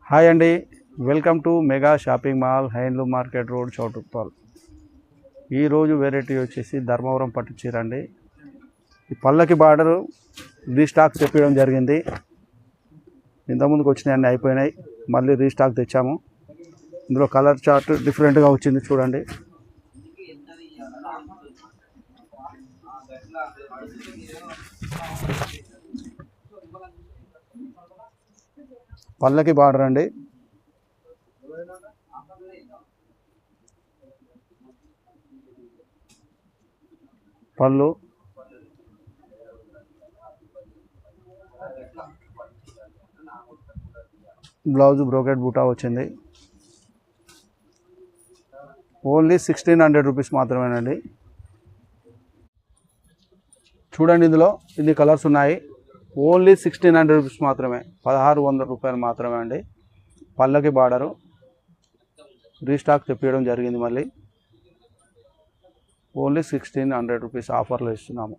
Hi అండి, welcome to mega shopping mall handloom market road Choutuppal. ఈరోజు variety వచ్చేసి ధర్మవరం పట్టు చీర అండి. ఈ పళ్ళకి బార్డరు రీస్టాక్ తెప్పించడం జరిగింది. ఇంతకుముందుకు వచ్చినాయి అన్నీ అయిపోయినాయి, మళ్ళీ రీస్టాక్ తెచ్చాము. ఇందులో కలర్ చార్ట్ డిఫరెంట్గా వచ్చింది చూడండి. పళ్ళకి బార్డర్ అండి. పళ్ళు, బ్లౌజ్ బ్రోకెట్ బూటా వచ్చింది. ఓన్లీ 1600 రూపీస్ మాత్రమేనండి. చూడండి, ఇందులో ఇన్ని కలర్స్ ఉన్నాయి. ఓన్లీ 1600 రూపీస్ మాత్రమే, 1600 రూపాయలు మాత్రమే అండి. పళ్ళకి బార్డరు రీస్టాక్ తెప్పించడం జరిగింది. మళ్ళీ ఓన్లీ 1600 రూపీస్ ఆఫర్లో ఇస్తున్నాము.